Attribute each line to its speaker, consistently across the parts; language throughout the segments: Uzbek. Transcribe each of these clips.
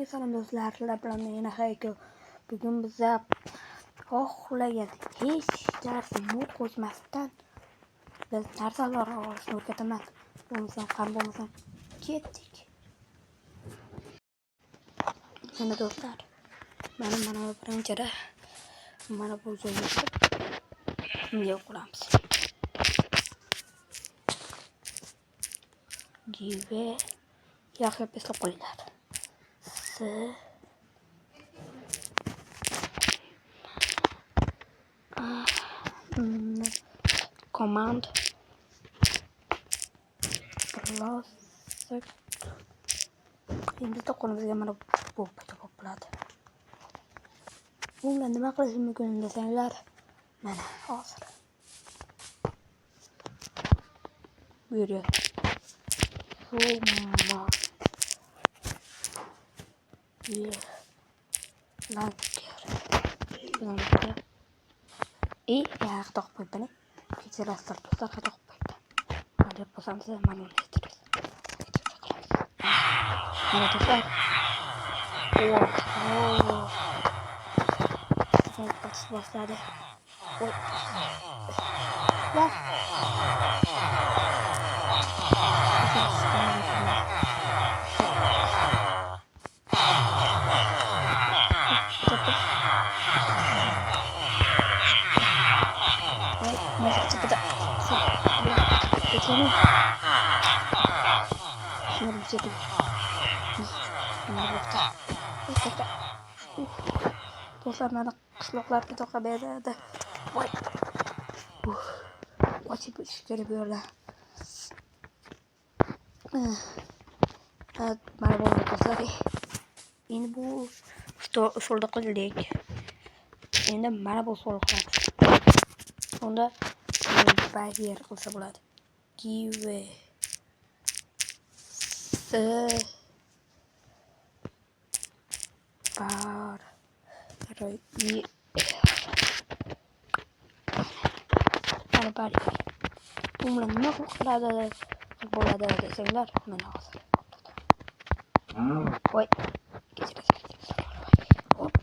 Speaker 1: Salom do'stlar, sizlar bilan yana Hayko. Bugun bizga xohlagan hech narsa qo'shmasdan biz narsalar olishni o'rgataman. Bo'lmasam qan bo'lmasam ketdik. Mana do'stlar, mana birinchida mana bu joyga bunga quramiz. Give yaxshi eslab qo'yinglar. Command plus endi qo'limizga mana bu bo'ladi. Bu bilan nima qilish mumkin desanglar, mana hozir bu yerga lanker и я toch поэтому кичерастар do'stlar toch поэтому hadi bosamiz mana uni aytamiz. Mana do'stlar boshladi. Do'stlar mana qishloqlarga to'qa beradi. Voy. Ochib ishga berlar. Mana bu do'stlar. Endi bu usulda qildik. Endi mana bu usul qilamiz. Unda barrier qilsa bo'ladi. Give bu bilan nima bo'ladi desanglar, mana hozir. Voy. Hop.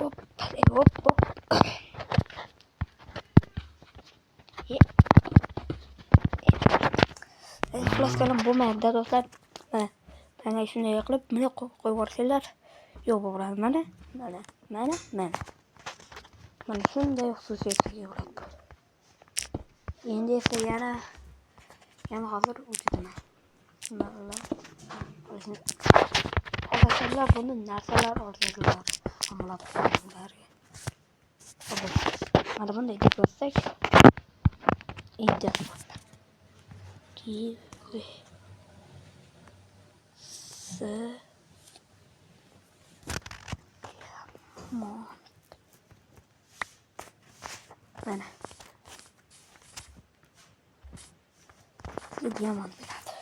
Speaker 1: Xullas kalam bo'lmaydi do'stlar. Mana shunday qilib mana qo'yib yuborsanglar, yo'q bo'ladi. Mana shunday xususiyatga ega bo'ladi. Endi esa yana hozir o'tiraman. Hozirlar buni narsalar olishlar, amaliyotlarga. Mana bunday deb yozsak, endi mana diamant beradi.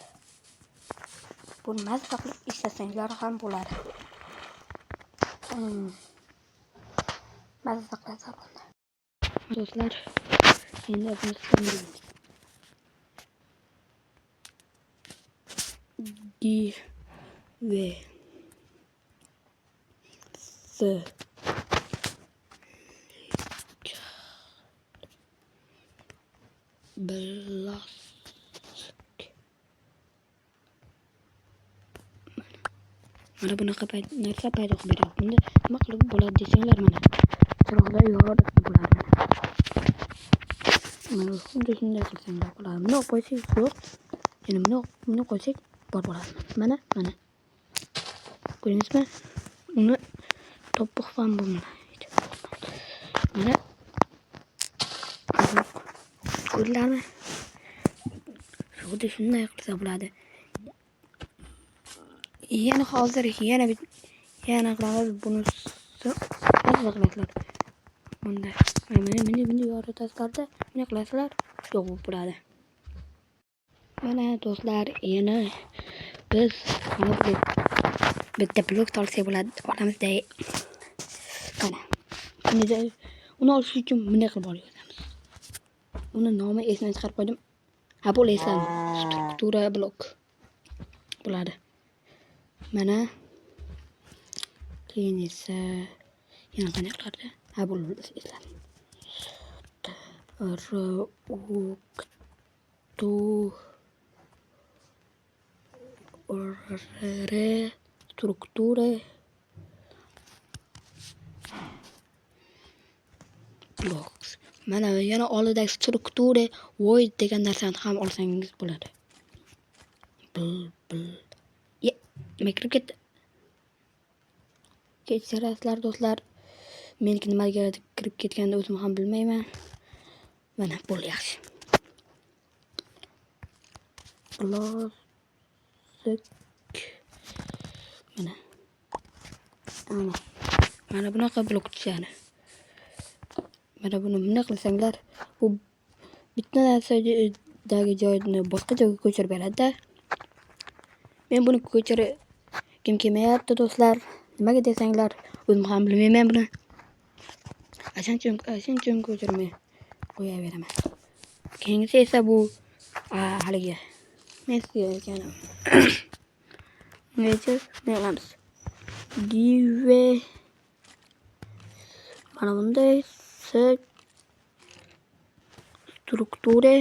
Speaker 1: Buni mazza qilib ishlasanglar ham bo'ladi. Mazza qilasa bo'ladi. Do'stlar, endi buni sindiramiz. Mana bunaqa narsa paydo qilib beradi. Bunda nima qilib bo'ladi desanglar, mana chiroqlar yorib bo'ladi. Mana xuddi shunday qilsanglar bo'ladi. Buni qo'ysak yo'q. Yana buni qo'ysak bor bo'ladi. Mana. Ko'ringizmi? Uni to'piq ham bo'lmaydi. Mana ko'rlarmi? Xuddi shunday qilsa bo'ladi. Yana hozir yana qilamiz bunisi. Qilamiz. Bunda meni yoritasizlarda, nima qilasizlar? Yo'q bo'ladi. Mana do'stlar, yana biz bitta blok olsak bo'ladi. Olamizda. Mana. Uni olish uchun bunday qilib olamiz. Uni nomi esdan chiqarib qo'ydim. Bu esan struktura blok bo'ladi. Mana keyin esa yana qanday qilardi? Ha, bo'ldi, esladim. Struktura blocks. Mana yana oldidagi struktura void degan narsani ham olsangiz bo'ladi. Nima kirib ketdi? Kechirasizlar do'stlar. Meniki nimaga kirib ketganini o'zim ham bilmayman. Mana bo'ldi yaxshi. Mana bunaqa blok tushadi. Mana buni bunday qilsanglar, bu bitta narsadagi joyni boshqa joyga ko'chirib beradi-da. Men buni ko'chirgim kelmayapti do'stlar. Nimaga desanglar, o'zim ham bilmayman buni. Ashunchun ko'chirmay qo'yaveraman. Keyingisi esa bu haligi men sizga aytganim. Nechta qilamiz? Give mana bunday struktura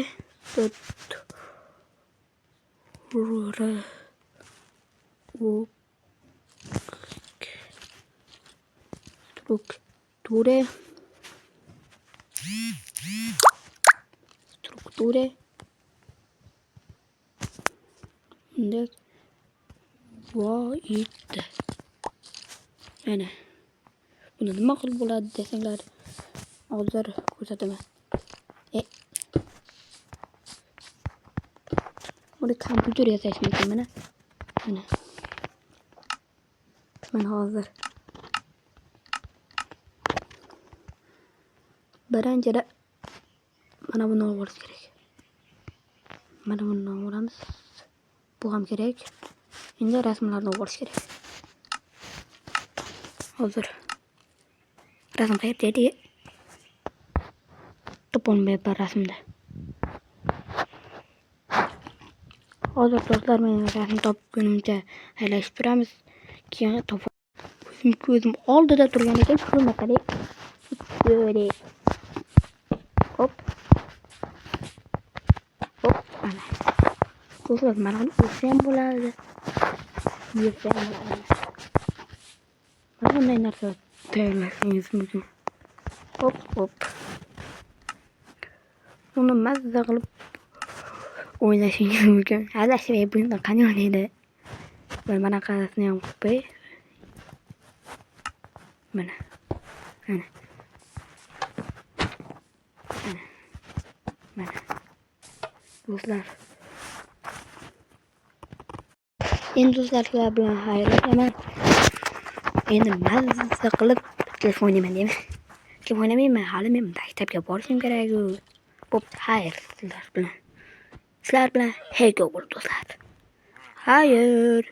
Speaker 1: bunday void. Mana buni nima qilib bo'ladi desanglar, hozir ko'rsataman. Buni kompyuter yasash mumkin mana. Mana hozir birinchida mana buni olish kerak. Mana buni olamiz. Bu ham kerak. Endi rasmlarni olish kerak. Hozir rasm qayerda edi? Topolmayapman rasmda. Hozir do'stlar, men rasm topgunimcha haylashib turamiz. Keyin ko'zim oldida turgan ekan shu masala. Hop. Ana. Do'stlar, mana bu ham bo'ladi. Mana bunday narsa tayyorlashingiz mumkin. Hop. Uni mazza qilib o'ynashingiz mumkin. Adashmay buni qanday o'ynaydi? Mana qarasini ham qo'y. Mana. Do'stlar. Endi do'stlar, sizlar bilan xayrlashaman. Endi mazza qilib telefon o'ynayman deyman. Kim o'ynamayman, hali men maktabga borishim kerak-ku. Bo'pti, xayr sizlar bilan. Hey go do'stlar. Xayr.